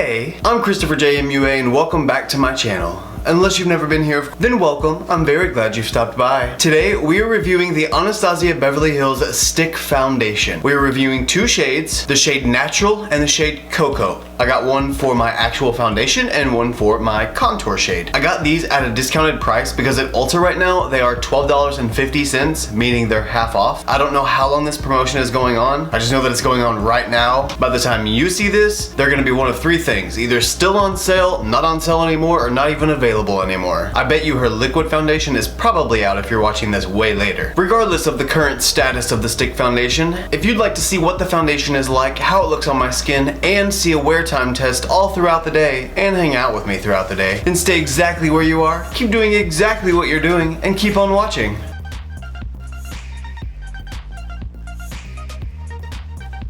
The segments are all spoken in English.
Hey, I'm ChristopherJMUA and welcome back to my channel. Unless you've never been here, then welcome. I'm very glad you stopped by. Today, we are reviewing the Anastasia Beverly Hills Stick Foundation. We are reviewing two shades, the shade Natural and the shade Cocoa. I got one for my actual foundation and one for my contour shade. I got these at a discounted price because at Ulta right now, they are $12.50, meaning they're half off. I don't know how long this promotion is going on. I just know that it's going on right now. By the time you see this, they're gonna be one of three things. Either still on sale, not on sale anymore, or not even available anymore. I bet you her liquid foundation is probably out if you're watching this way later. Regardless of the current status of the stick foundation, if you'd like to see what the foundation is like, how it looks on my skin, and see a wear time test all throughout the day, and hang out with me throughout the day, then stay exactly where you are, keep doing exactly what you're doing, and keep on watching.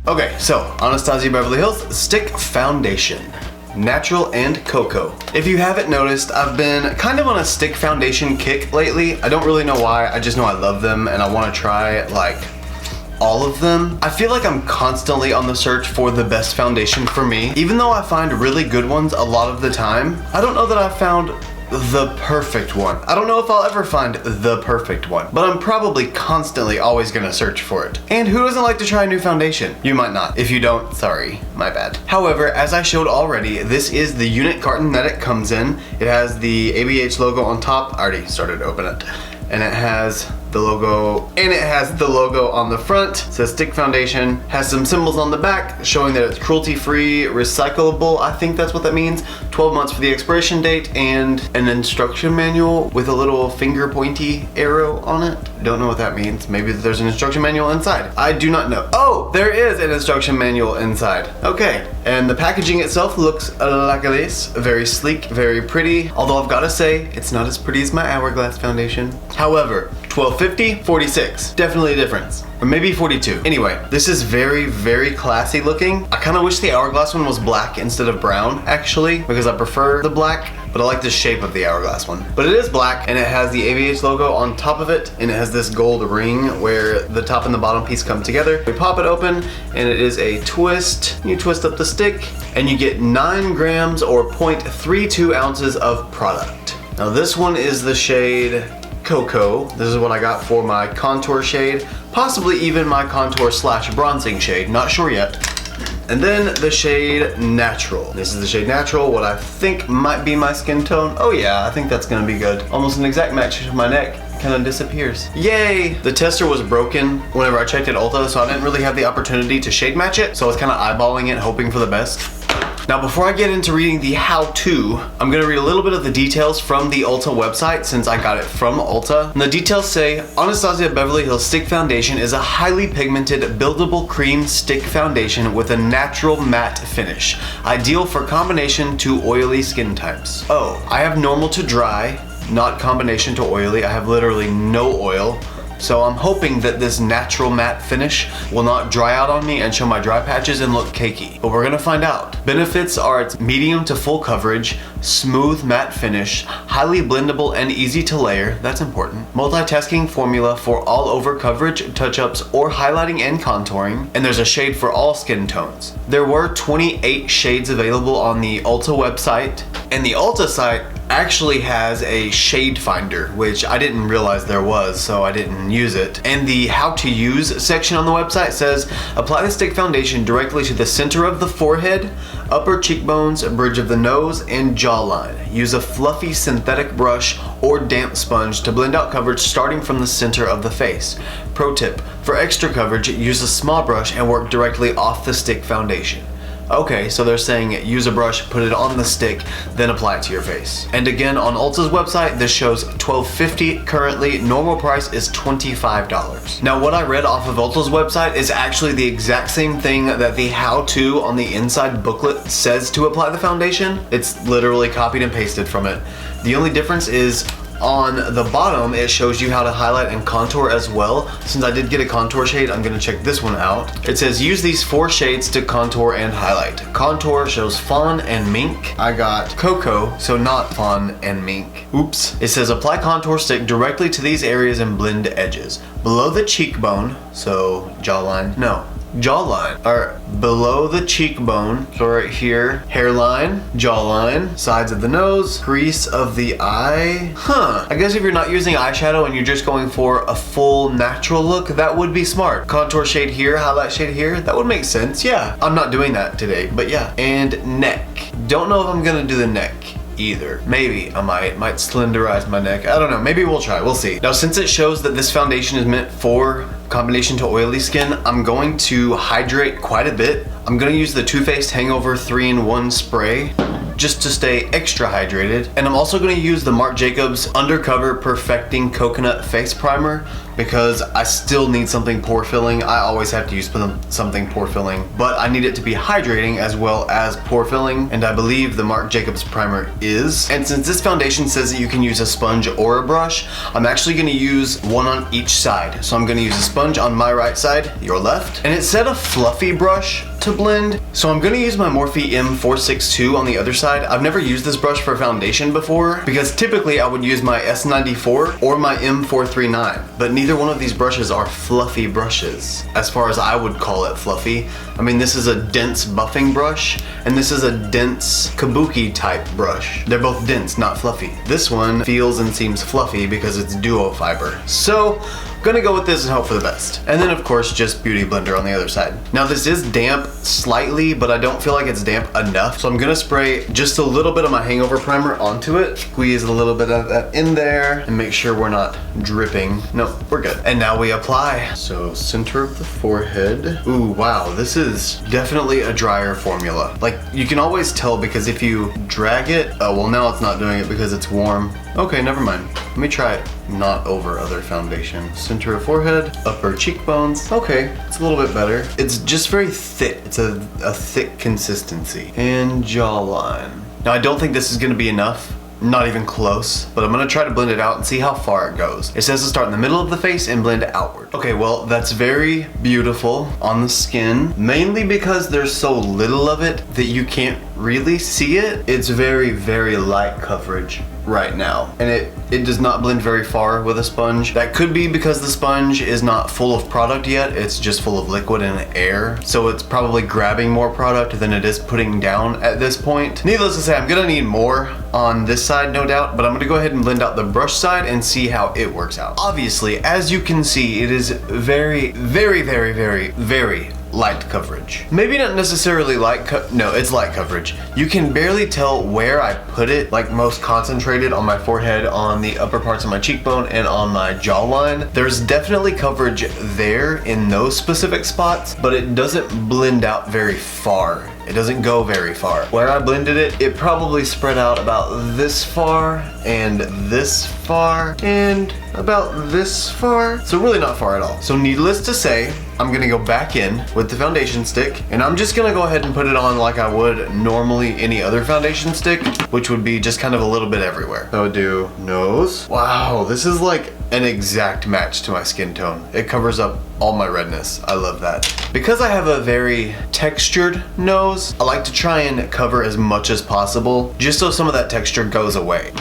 Okay, so Anastasia Beverly Hills Stick Foundation. Natural and Cocoa. If you haven't noticed, I've been kind of on a stick foundation kick lately. I don't really know why, I just know I love them and I want to try like all of them. I feel like I'm constantly on the search for the best foundation for me. Even though I find really good ones a lot of the time, I don't know that I've found the perfect one. I don't know if I'll ever find the perfect one, but I'm probably constantly always gonna search for it. And who doesn't like to try a new foundation? You might not. If you don't, sorry, my bad. However, as I showed already, this is the unit carton that it comes in. It has the ABH logo on top. I already started to open it. And it has the logo, on the front. It says Stick Foundation, has some symbols on the back showing that it's cruelty-free, recyclable, I think that's what that means, 12 months for the expiration date, and an instruction manual with a little finger pointy arrow on it. Don't know what that means. Maybe there's an instruction manual inside. I do not know. Oh, there is an instruction manual inside. Okay, and the packaging itself looks like this. Very sleek, very pretty, although I've gotta say, it's not as pretty as my Hourglass foundation. However, $12.50, $46. Definitely a difference. Or maybe $42. Anyway, this is very, very classy looking. I kind of wish the Hourglass one was black instead of brown, actually, because I prefer the black, but I like the shape of the Hourglass one. But it is black, and it has the ABH logo on top of it, and it has this gold ring where the top and the bottom piece come together. We pop it open, and it is a twist. You twist up the stick, and you get 9 grams or 0.32 ounces of product. Now this one is the shade Cocoa. This is what I got for my contour shade, possibly even my contour / bronzing shade, not sure yet. And then the shade Natural. This is the shade Natural, what I think might be my skin tone. Oh yeah, I think that's gonna be good. Almost an exact match to my neck. Kind of disappears. Yay! The tester was broken whenever I checked at Ulta, so I didn't really have the opportunity to shade match it, so I was kind of eyeballing it, hoping for the best. Now before I get into reading the how-to, I'm gonna read a little bit of the details from the Ulta website since I got it from Ulta. And the details say, Anastasia Beverly Hills Stick Foundation is a highly pigmented, buildable cream stick foundation with a natural matte finish. Ideal for combination to oily skin types. Oh, I have normal to dry, not combination to oily. I have literally no oil. So I'm hoping that this natural matte finish will not dry out on me and show my dry patches and look cakey. But we're gonna find out. Benefits are its medium to full coverage, smooth matte finish, highly blendable and easy to layer, that's important. Multitasking formula for all over coverage, touch-ups, or highlighting and contouring. And there's a shade for all skin tones. There were 28 shades available on the Ulta website. And the Ulta site actually has a shade finder, which I didn't realize there was, so I didn't use it. And the how to use section on the website says, apply the stick foundation directly to the center of the forehead, upper cheekbones, bridge of the nose, and jawline. Use a fluffy synthetic brush or damp sponge to blend out coverage starting from the center of the face. Pro tip, for extra coverage, use a small brush and work directly off the stick foundation. Okay, so they're saying use a brush, put it on the stick, then apply it to your face. And again, on Ulta's website, this shows $12.50 currently. Normal price is $25. Now, what I read off of Ulta's website is actually the exact same thing that the how-to on the inside booklet says to apply the foundation. It's literally copied and pasted from it. The only difference is on the bottom, it shows you how to highlight and contour as well. Since I did get a contour shade, I'm gonna check this one out. It says use these 4 shades to contour and highlight. Contour shows Fawn and Mink. I got Cocoa, so not Fawn and Mink. Oops. It says apply contour stick directly to these areas and blend edges. Below the cheekbone, so jawline, no. jawline, or below the cheekbone. So right here, hairline, jawline, sides of the nose, crease of the eye. I guess if you're not using eyeshadow and you're just going for a full natural look, that would be smart. Contour shade here, highlight shade here, that would make sense, yeah. I'm not doing that today, but yeah. And neck. Don't know if I'm gonna do the neck either. Maybe I might slenderize my neck. I don't know, maybe we'll try, we'll see. Now since it shows that this foundation is meant for combination to oily skin, I'm going to hydrate quite a bit. I'm gonna use the Too Faced Hangover 3-in-1 spray just to stay extra hydrated. And I'm also gonna use the Marc Jacobs Undercover Perfecting Coconut Face Primer because I still need something pore filling. I always have to use something pore filling, but I need it to be hydrating as well as pore filling, and I believe the Marc Jacobs primer is. And since this foundation says that you can use a sponge or a brush, I'm actually gonna use one on each side. So I'm gonna use a sponge on my right side, your left, and it said a fluffy brush to blend, so I'm gonna use my Morphe M462 on the other side. I've never used this brush for foundation before because typically I would use my S94 or my M439, but neither one of these brushes are fluffy brushes as far as I would call it fluffy. I mean, this is a dense buffing brush and this is a dense kabuki type brush. They're both dense, not fluffy. This one feels and seems fluffy because it's duo fiber. So I'm gonna go with this and hope for the best. And then of course just Beauty Blender on the other side. Now this is damp slightly, but I don't feel like it's damp enough. So I'm gonna spray just a little bit of my hangover primer onto it. Squeeze a little bit of that in there and make sure we're not dripping. No, we're good. And now we apply. So center of the forehead. Ooh, wow, this is definitely a drier formula. Like you can always tell because if you drag it, oh, well now it's not doing it because it's warm. Okay, never mind. Let me try it not over other foundation. Center of forehead, upper cheekbones. Okay, it's a little bit better. It's just very thick. It's a thick consistency. And jawline. Now I don't think this is gonna be enough. Not even close, but I'm gonna try to blend it out and see how far it goes. It says to start in the middle of the face and blend outward. Okay, well, that's very beautiful on the skin, mainly because there's so little of it that you can't really see it. It's very, very light coverage right now, and it does not blend very far with a sponge. That could be because the sponge is not full of product yet, it's just full of liquid and air, so it's probably grabbing more product than it is putting down at this point. Needless to say, I'm gonna need more on this side, no doubt, but I'm gonna go ahead and blend out the brush side and see how it works out. Obviously, as you can see, it is very, very, very, very, very light coverage. Maybe not necessarily no, it's light coverage. You can barely tell where I put it, like most concentrated on my forehead, on the upper parts of my cheekbone, and on my jawline. There's definitely coverage there in those specific spots, but it doesn't blend out very far. It doesn't go very far. Where I blended it, it probably spread out about this far, and this far, and about this far. So really not far at all. So needless to say, I'm gonna go back in with the foundation stick, and I'm just gonna go ahead and put it on like I would normally any other foundation stick, which would be just kind of a little bit everywhere. So I would do nose. Wow, this is like an exact match to my skin tone. It covers up all my redness. I love that. Because I have a very textured nose, I like to try and cover as much as possible, just so some of that texture goes away.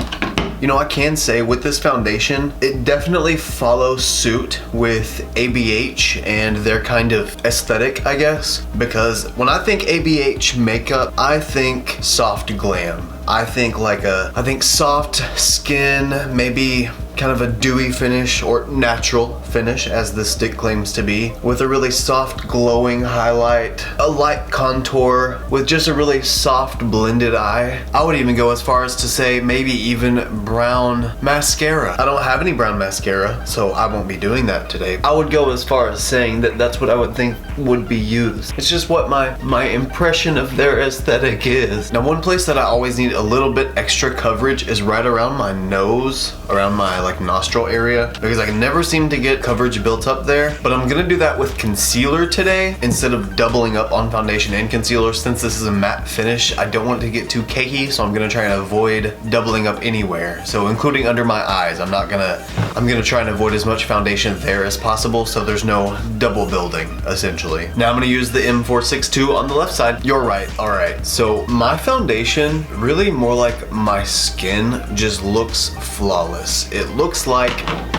You know, I can say with this foundation, it definitely follows suit with ABH and their kind of aesthetic, I guess. Because when I think ABH makeup, I think soft glam. I think soft skin, maybe kind of a dewy finish or natural finish as the stick claims to be, with a really soft glowing highlight, a light contour with just a really soft blended eye. I would even go as far as to say maybe even brown mascara. I don't have any brown mascara, so I won't be doing that today. I would go as far as saying that that's what I would think would be used. It's just what my impression of their aesthetic is. Now one place that I always need a little bit extra coverage is right around my nose, around my like nostril area, because I can never seem to get coverage built up there. But I'm gonna do that with concealer today instead of doubling up on foundation and concealer. Since this is a matte finish, I don't want it to get too cakey, so I'm gonna try and avoid doubling up anywhere. So including under my eyes, I'm gonna try and avoid as much foundation there as possible so there's no double building, essentially. Now I'm gonna use the M462 on the left side. You're right, all right. So my foundation, really more like my skin, just looks flawless. It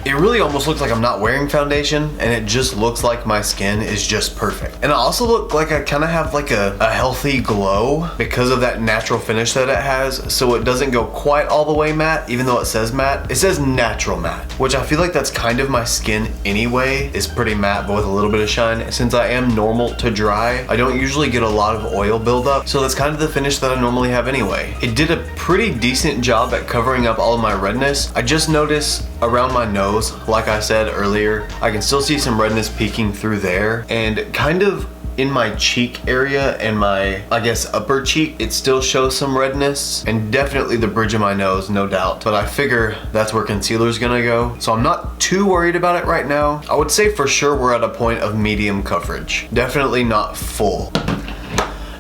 it really almost looks like I'm not wearing foundation, and it just looks like my skin is just perfect. And I also look like I kind of have like a healthy glow because of that natural finish that it has, so it doesn't go quite all the way matte, even though it says matte. It says natural matte, which I feel like that's kind of my skin anyway. It's pretty matte, but with a little bit of shine. Since I am normal to dry, I don't usually get a lot of oil buildup, so that's kind of the finish that I normally have anyway. It did a pretty decent job at covering up all of my redness. I just noticed around my nose, like I said earlier, I can still see some redness peeking through there, and kind of in my cheek area and my, I guess, upper cheek, it still shows some redness, and definitely the bridge of my nose, no doubt. But I figure that's where concealer's gonna go, so I'm not too worried about it right now. I would say for sure we're at a point of medium coverage. Definitely not full.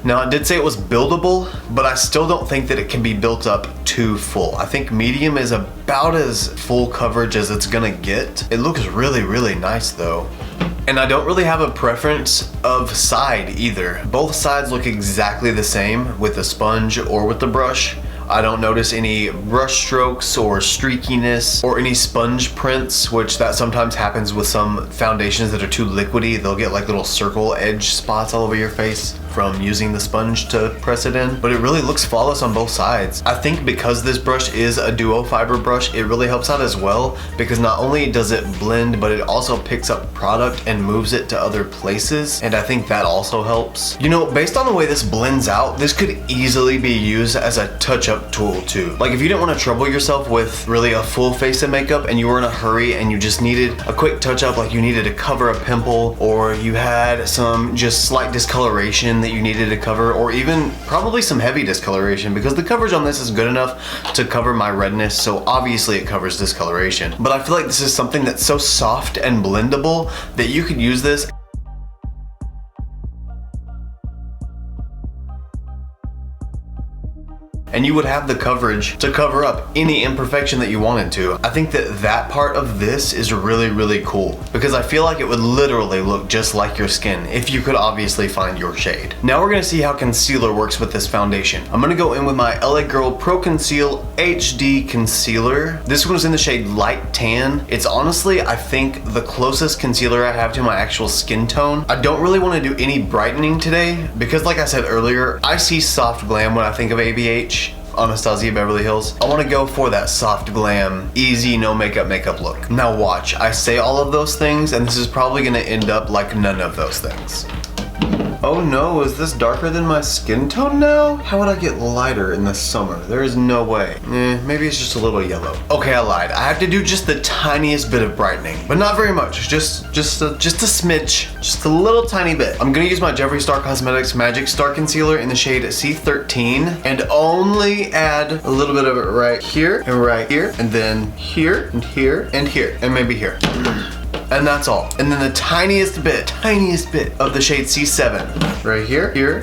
Now, it did say it was buildable, but I still don't think that it can be built up too full. I think medium is about as full coverage as it's gonna get. It looks really, really nice though. And I don't really have a preference of side either. Both sides look exactly the same with the sponge or with the brush. I don't notice any brush strokes or streakiness or any sponge prints, which that sometimes happens with some foundations that are too liquidy. They'll get like little circle edge spots all over your face from using the sponge to press it in, but it really looks flawless on both sides. I think because this brush is a duo fiber brush, it really helps out as well, because not only does it blend, but it also picks up product and moves it to other places, and I think that also helps. You know, based on the way this blends out, this could easily be used as a touch-up tool too. Like if you didn't want to trouble yourself with really a full face of makeup and you were in a hurry and you just needed a quick touch-up, like you needed to cover a pimple, or you had some just slight discoloration that you needed to cover, or even probably some heavy discoloration, because the coverage on this is good enough to cover my redness, so obviously it covers discoloration. But I feel like this is something that's so soft and blendable that you could use this and you would have the coverage to cover up any imperfection that you wanted to. I think that that part of this is really, really cool, because I feel like it would literally look just like your skin if you could obviously find your shade. Now we're gonna see how concealer works with this foundation. I'm gonna go in with my LA Girl Pro Conceal HD Concealer. This one's in the shade Light Tan. It's honestly, I think, the closest concealer I have to my actual skin tone. I don't really wanna do any brightening today, because like I said earlier, I see soft glam when I think of ABH. Anastasia Beverly Hills. I want to go for that soft glam, easy, no makeup look. Now watch, I say all of those things and this is probably going to end up like none of those things. Oh no, is this darker than my skin tone now? How would I get lighter in the summer? There is no way. Maybe it's just a little yellow. Okay, I lied. I have to do just the tiniest bit of brightening, but not very much. Just a smidge, just a little tiny bit. I'm gonna use my Jefa Cosmetics Magic Star Concealer in the shade C13 and only add a little bit of it right here, and then here, and here, and here, and maybe here. And that's all. And then the tiniest bit of the shade C7. Right here, here,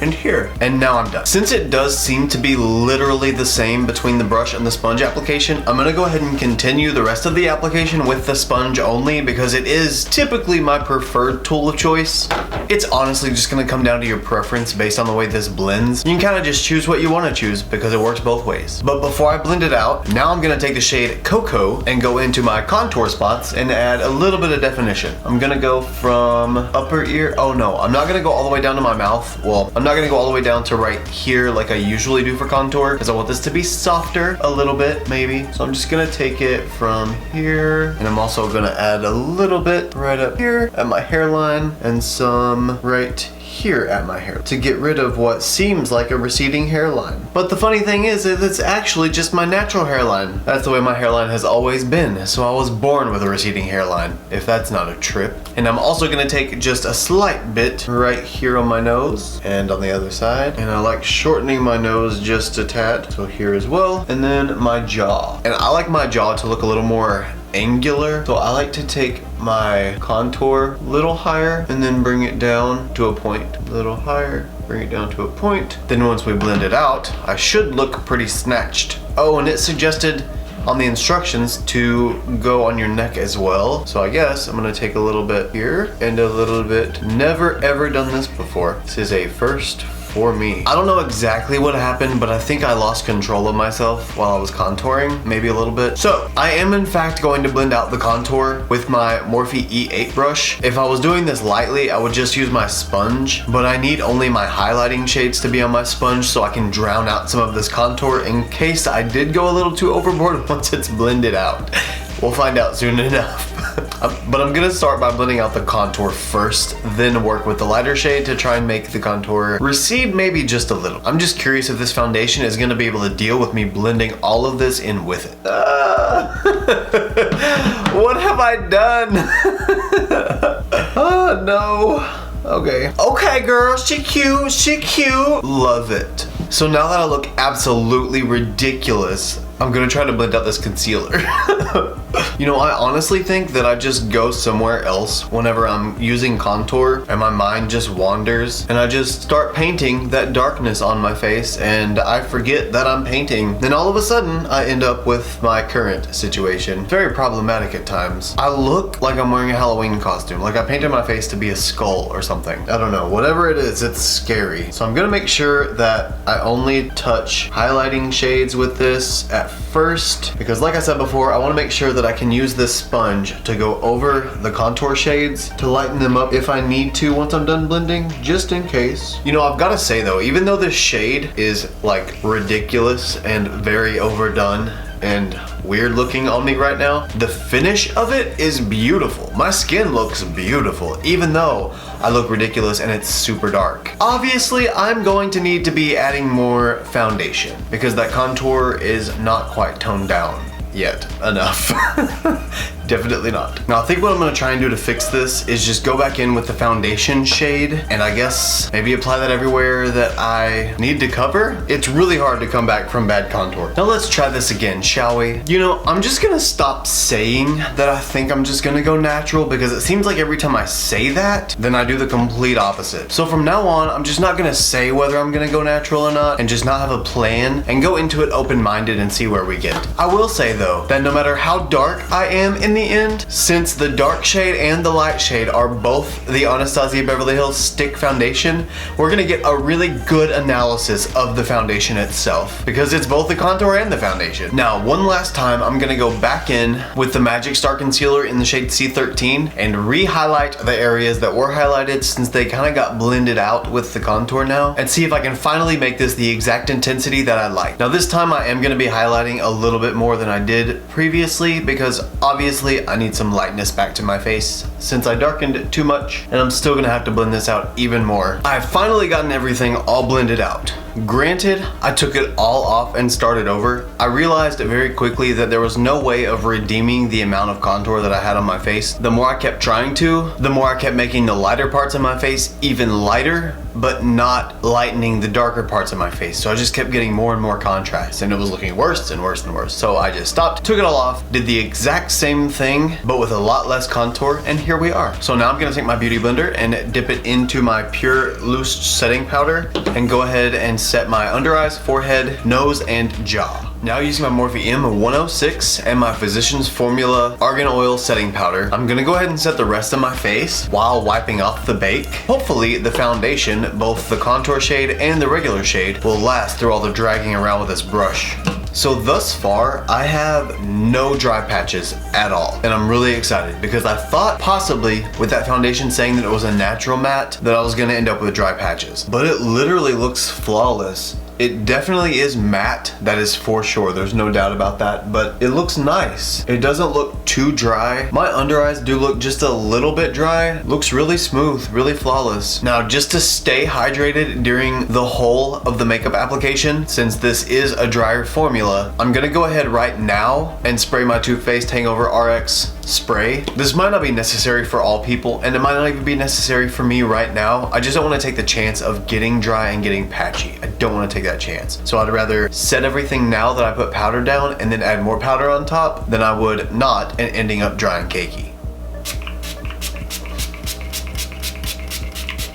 and here. And now I'm done. Since it does seem to be literally the same between the brush and the sponge application, I'm gonna go ahead and continue the rest of the application with the sponge only, because it is typically my preferred tool of choice. It's honestly just gonna come down to your preference based on the way this blends. You can kind of just choose what you wanna choose because it works both ways. But before I blend it out, now I'm gonna take the shade Cocoa and go into my contour spots and add a little bit of definition. I'm gonna go from upper ear. Oh no, I'm not gonna go all the way down to my mouth. Well, I'm not gonna go all the way down to right here like I usually do for contour, because I want this to be softer a little bit, maybe. So I'm just gonna take it from here, and I'm also gonna add a little bit right up here at my hairline and some right here at my hair to get rid of what seems like a receding hairline. But the funny thing is that it's actually just my natural hairline. That's the way my hairline has always been, so I was born with a receding hairline, if that's not a trip. And I'm also gonna take just a slight bit right here on my nose and on the other side, and I like shortening my nose just a tad, so here as well, and then my jaw. And I like my jaw to look a little more angular, so I like to take my contour a little higher and then bring it down to a point. A little higher, bring it down to a point. Then once we blend it out, I should look pretty snatched. Oh, and it suggested on the instructions to go on your neck as well. So I guess I'm gonna take a little bit here and a little bit. Never ever done this before. This is a first for me. I don't know exactly what happened, but I think I lost control of myself while I was contouring, maybe a little bit. So I am in fact going to blend out the contour with my Morphe E8 brush. If I was doing this lightly, I would just use my sponge, but I need only my highlighting shades to be on my sponge so I can drown out some of this contour in case I did go a little too overboard once it's blended out. We'll find out soon enough. But I'm gonna start by blending out the contour first, then work with the lighter shade to try and make the contour recede maybe just a little. I'm just curious if this foundation is gonna be able to deal with me blending all of this in with it. What have I done? Oh no. Okay. Okay, girl, she cute, she cute. Love it. So now that I look absolutely ridiculous, I'm gonna try to blend out this concealer. You know, I honestly think that I just go somewhere else whenever I'm using contour and my mind just wanders and I just start painting that darkness on my face and I forget that I'm painting. Then all of a sudden I end up with my current situation. Very problematic at times. I look like I'm wearing a Halloween costume, like I painted my face to be a skull or something. I don't know, whatever it is, it's scary. So I'm gonna make sure that I only touch highlighting shades with this at first, because like I said before, I want to make sure that I can use this sponge to go over the contour shades to lighten them up if I need to once I'm done blending, just in case. You know, I've got to say though, even though this shade is like ridiculous and very overdone and weird looking on me right now, the finish of it is beautiful. My skin looks beautiful, even though I look ridiculous and it's super dark. Obviously, I'm going to need to be adding more foundation because that contour is not quite toned down yet enough. Definitely not. Now I think what I'm gonna try and do to fix this is just go back in with the foundation shade and I guess maybe apply that everywhere that I need to cover. It's really hard to come back from bad contour. Now let's try this again, shall we? You know, I'm just gonna stop saying that I think I'm just gonna go natural because it seems like every time I say that, then I do the complete opposite. So from now on, I'm just not gonna say whether I'm gonna go natural or not and just not have a plan and go into it open-minded and see where we get. I will say though, that no matter how dark I am in the end, since the dark shade and the light shade are both the Anastasia Beverly Hills stick foundation, we're gonna get a really good analysis of the foundation itself because it's both the contour and the foundation. Now, one last time, I'm gonna go back in with the Magic Star Concealer in the shade C13 and re-highlight the areas that were highlighted since they kind of got blended out with the contour now and see if I can finally make this the exact intensity that I like. Now this time I am gonna be highlighting a little bit more than I did previously because obviously I need some lightness back to my face since I darkened it too much and I'm still gonna have to blend this out even more. I've finally gotten everything all blended out. Granted, I took it all off and started over. I realized very quickly that there was no way of redeeming the amount of contour that I had on my face. The more I kept trying to, the more I kept making the lighter parts of my face even lighter, but not lightening the darker parts of my face. So I just kept getting more and more contrast and it was looking worse and worse and worse. So I just stopped, took it all off, did the exact same thing, but with a lot less contour, and here we are. So now I'm gonna take my beauty blender and dip it into my pure loose setting powder and go ahead and set my under eyes, forehead, nose, and jaw. Now using my Morphe M106 and my Physicians Formula Argan Oil Setting Powder, I'm gonna go ahead and set the rest of my face while wiping off the bake. Hopefully the foundation, both the contour shade and the regular shade, will last through all the dragging around with this brush. So thus far, I have no dry patches at all. And I'm really excited because I thought possibly with that foundation saying that it was a natural matte that I was gonna end up with dry patches. But it literally looks flawless. It definitely is matte, that is for sure, there's no doubt about that, but it looks nice. It doesn't look too dry. My under eyes do look just a little bit dry. Looks really smooth, really flawless. Now, just to stay hydrated during the whole of the makeup application, since this is a drier formula, I'm gonna go ahead right now and spray my Too Faced Hangover RX spray. This might not be necessary for all people, and it might not even be necessary for me right now. I just don't want to take the chance of getting dry and getting patchy. I don't want to take that chance. So I'd rather set everything now that I put powder down and then add more powder on top than I would not and ending up dry and cakey.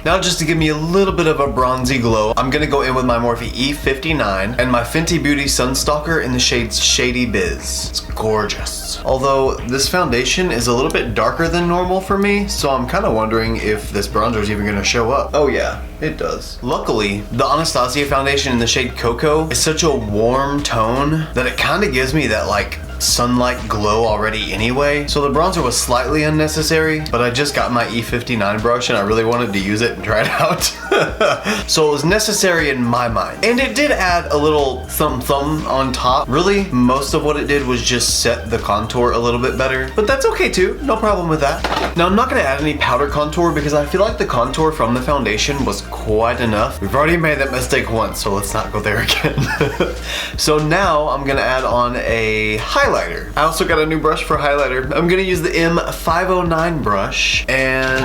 Now just to give me a little bit of a bronzy glow, I'm gonna go in with my Morphe E59 and my Fenty Beauty Sunstalker in the shade Shady Biz. It's gorgeous. Although this foundation is a little bit darker than normal for me, so I'm kind of wondering if this bronzer is even gonna show up. Oh yeah, it does. Luckily, the Anastasia foundation in the shade Cocoa is such a warm tone that it kind of gives me that like sunlight glow already anyway. So the bronzer was slightly unnecessary, but I just got my E59 brush and I really wanted to use it and try it out. So it was necessary in my mind. And it did add a little something on top. Really, most of what it did was just set the contour a little bit better, but that's okay too. No problem with that. Now I'm not gonna add any powder contour because I feel like the contour from the foundation was quite enough. We've already made that mistake once, so let's not go there again. So now I'm gonna add on a highlighter. I also got a new brush for highlighter. I'm gonna use the M509 brush, and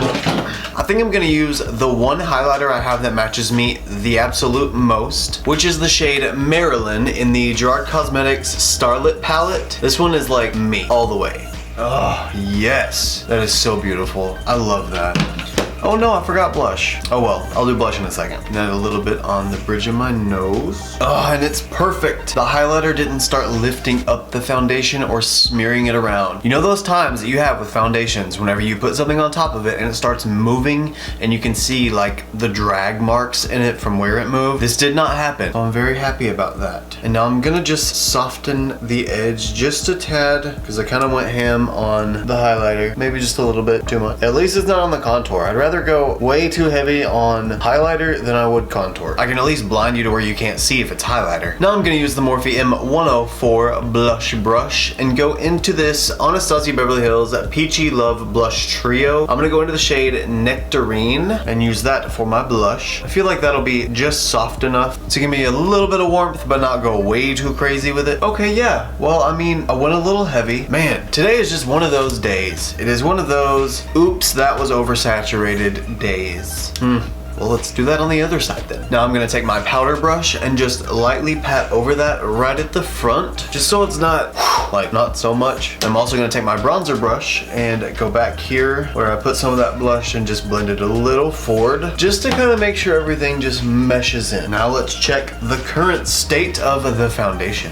I think I'm gonna use the one highlighter I have that matches me the absolute most, which is the shade Marilyn in the Gerard Cosmetics Starlit palette. This one is like me all the way. Oh, yes. That is so beautiful. I love that. Oh no, I forgot blush. Oh well, I'll do blush in a second. Then a little bit on the bridge of my nose. Oh, and it's perfect. The highlighter didn't start lifting up the foundation or smearing it around. You know those times that you have with foundations whenever you put something on top of it and it starts moving and you can see like the drag marks in it from where it moved? This did not happen. So I'm very happy about that. And now I'm gonna just soften the edge just a tad because I kind of went ham on the highlighter. Maybe just a little bit too much. At least it's not on the contour. I'd rather go way too heavy on highlighter than I would contour. I can at least blind you to where you can't see if it's highlighter. Now I'm gonna use the Morphe M104 blush brush and go into this Anastasia Beverly Hills Peachy Love Blush Trio. I'm gonna go into the shade Nectarine and use that for my blush. I feel like that'll be just soft enough to give me a little bit of warmth but not go way too crazy with it. Okay, yeah, well, I mean, I went a little heavy. Man, today is just one of those days. It is one of those, oops, that was oversaturated days. Well, let's do that on the other side then. Now I'm gonna take my powder brush and just lightly pat over that right at the front, just so it's not, like, not so much. I'm also gonna take my bronzer brush and go back here where I put some of that blush and just blend it a little forward, just to kind of make sure everything just meshes in. Now let's check the current state of the foundation.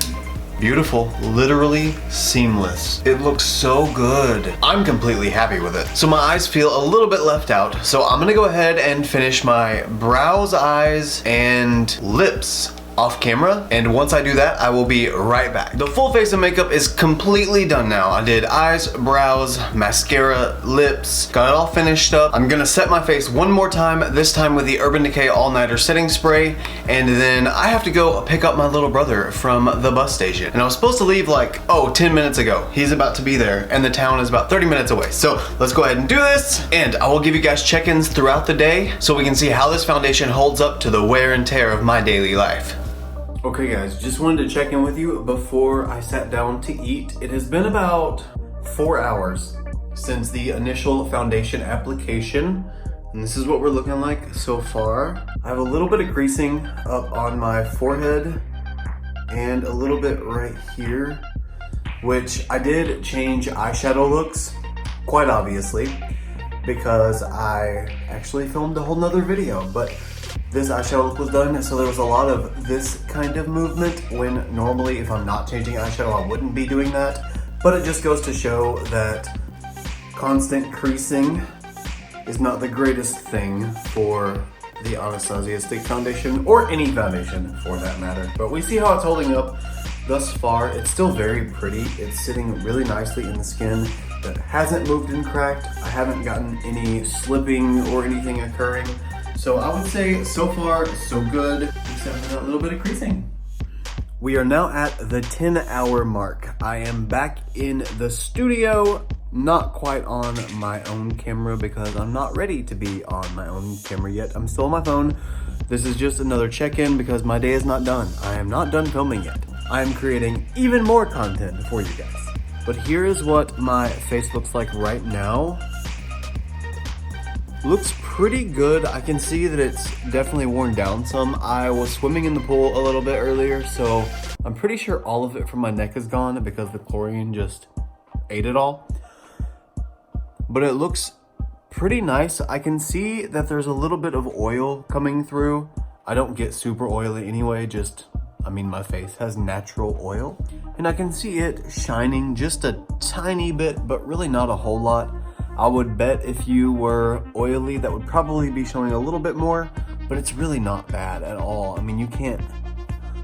Beautiful, literally seamless. It looks so good. I'm completely happy with it. So my eyes feel a little bit left out, so I'm gonna go ahead and finish my brows, eyes, and lips off camera, and once I do that, I will be right back. The full face of makeup is completely done now. I did eyes, brows, mascara, lips, got it all finished up. I'm gonna set my face one more time, this time with the Urban Decay All Nighter Setting Spray, and then I have to go pick up my little brother from the bus station. And I was supposed to leave like, 10 minutes ago. He's about to be there, and the town is about 30 minutes away. So let's go ahead and do this, and I will give you guys check-ins throughout the day so we can see how this foundation holds up to the wear and tear of my daily life. Okay guys, just wanted to check in with you before I sat down to eat. It has been about 4 hours since the initial foundation application, and this is what we're looking like so far. I have a little bit of creasing up on my forehead and a little bit right here, which I did change eyeshadow looks, quite obviously, because I actually filmed a whole nother video, but this eyeshadow look was done, so there was a lot of this kind of movement when normally if I'm not changing eyeshadow I wouldn't be doing that. But it just goes to show that constant creasing is not the greatest thing for the Anastasia stick foundation, or any foundation for that matter. But we see how it's holding up thus far. It's still very pretty. It's sitting really nicely in the skin that hasn't moved and cracked. I haven't gotten any slipping or anything occurring. So I would say so far so good, except for that little bit of creasing. We are now at the 10-hour mark. I am back in the studio, not quite on my own camera because I'm not ready to be on my own camera yet. I'm still on my phone. This is just another check-in because my day is not done. I am not done filming yet. I am creating even more content for you guys. But here is what my face looks like right now. Looks pretty good. I can see that it's definitely worn down some. I was swimming in the pool a little bit earlier, so I'm pretty sure all of it from my neck is gone because the chlorine just ate it all. But it looks pretty nice. I can see that there's a little bit of oil coming through. I don't get super oily anyway, my face has natural oil. And I can see it shining just a tiny bit, but really not a whole lot. I would bet if you were oily, that would probably be showing a little bit more, but it's really not bad at all. I mean, you can't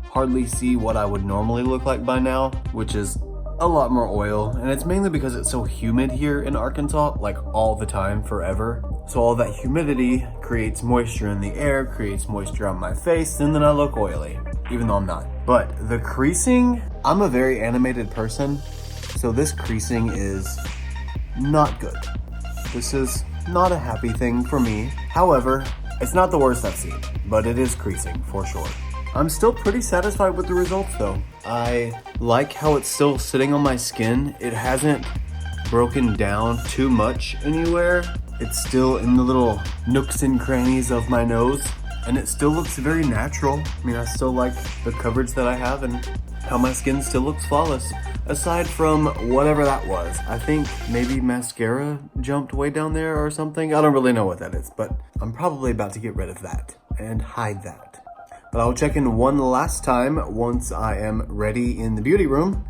hardly see what I would normally look like by now, which is a lot more oil. And it's mainly because it's so humid here in Arkansas, like all the time, forever. So all that humidity creates moisture in the air, creates moisture on my face, and then I look oily, even though I'm not. But the creasing, I'm a very animated person, so this creasing is not good. This is not a happy thing for me. However, it's not the worst I've seen, but it is creasing for sure. I'm still pretty satisfied with the results though. I like how it's still sitting on my skin. It hasn't broken down too much anywhere. It's still in the little nooks and crannies of my nose, and it still looks very natural. I mean, I still like the coverage that I have and how my skin still looks flawless. Aside from whatever that was. I think maybe mascara jumped way down there or something. I don't really know what that is, but I'm probably about to get rid of that and hide that. But I'll check in one last time once I am ready in the beauty room.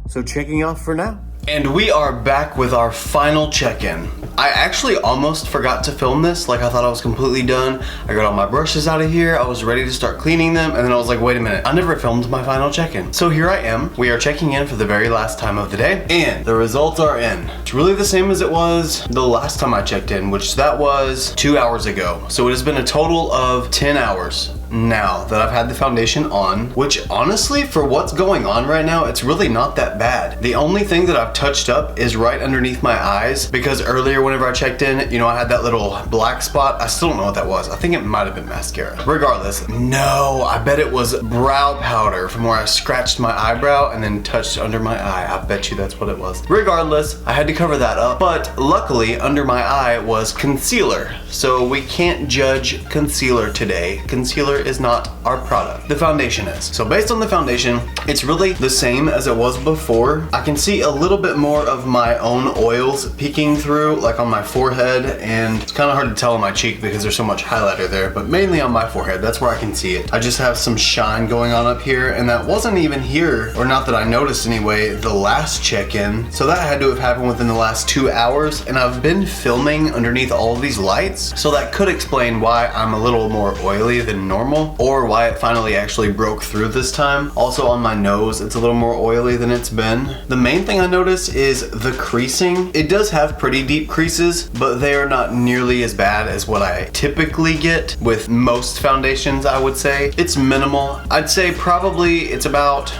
So checking off for now. And we are back with our final check-in. I actually almost forgot to film this, like I thought I was completely done. I got all my brushes out of here, I was ready to start cleaning them, and then I was like, wait a minute, I never filmed my final check-in. So here I am, we are checking in for the very last time of the day, and the results are in. It's really the same as it was the last time I checked in, which that was 2 hours ago. So it has been a total of 10 hours now that I've had the foundation on, which honestly, for what's going on right now, it's really not that bad. The only thing that I've touched up is right underneath my eyes, because earlier whenever I checked in, you know, I had that little black spot. I still don't know what that was. I think it might have been mascara. Regardless, no, I bet it was brow powder from where I scratched my eyebrow and then touched under my eye. I bet you that's what it was. Regardless, I had to cover that up, but luckily under my eye was concealer. So we can't judge concealer today. Concealer is not our product. The foundation is. So based on the foundation, it's really the same as it was before. I can see a little bit more of my own oils peeking through, like on my forehead, and it's kind of hard to tell on my cheek because there's so much highlighter there, but mainly on my forehead, that's where I can see it. I just have some shine going on up here, and that wasn't even here, or not that I noticed anyway, the last check-in. So that had to have happened within the last 2 hours, and I've been filming underneath all of these lights, so that could explain why I'm a little more oily than normal, or why it finally actually broke through this time. Also on my nose, it's a little more oily than it's been. The main thing I noticed is the creasing. It does have pretty deep creases, but they are not nearly as bad as what I typically get with most foundations, I would say. It's minimal. I'd say probably it's about,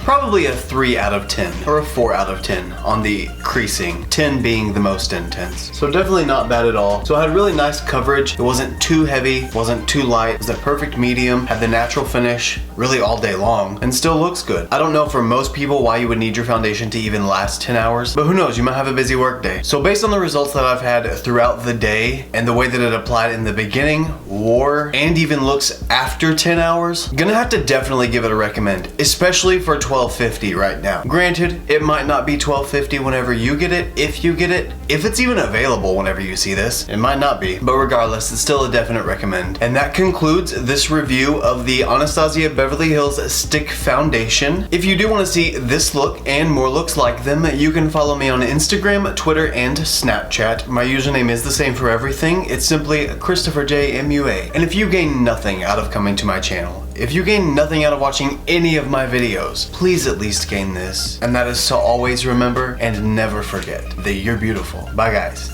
probably a 3 out of 10 or a 4 out of 10 on the creasing, 10 being the most intense. So definitely not bad at all. So I had really nice coverage. It wasn't too heavy, wasn't too light. It was a perfect medium, had the natural finish really all day long, and still looks good. I don't know for most people why you would need your foundation to even last 10 hours, but who knows, you might have a busy work day. So based on the results that I've had throughout the day and the way that it applied in the beginning, wore, and even looks after 10 hours, gonna have to definitely give it a recommend, especially for $12.50 right now. Granted, it might not be $12.50 whenever you get it, if you get it, if it's even available whenever you see this. It might not be, but regardless, it's still a definite recommend. And that concludes this review of the Anastasia Beverly Hills Stick Foundation. If you do want to see this look and more looks like them, you can follow me on Instagram, Twitter, and Snapchat. My username is the same for everything. It's simply ChristopherJMUA. And if you gain nothing out of coming to my channel, if you gain nothing out of watching any of my videos, please at least gain this. And that is to always remember and never forget that you're beautiful. Bye guys.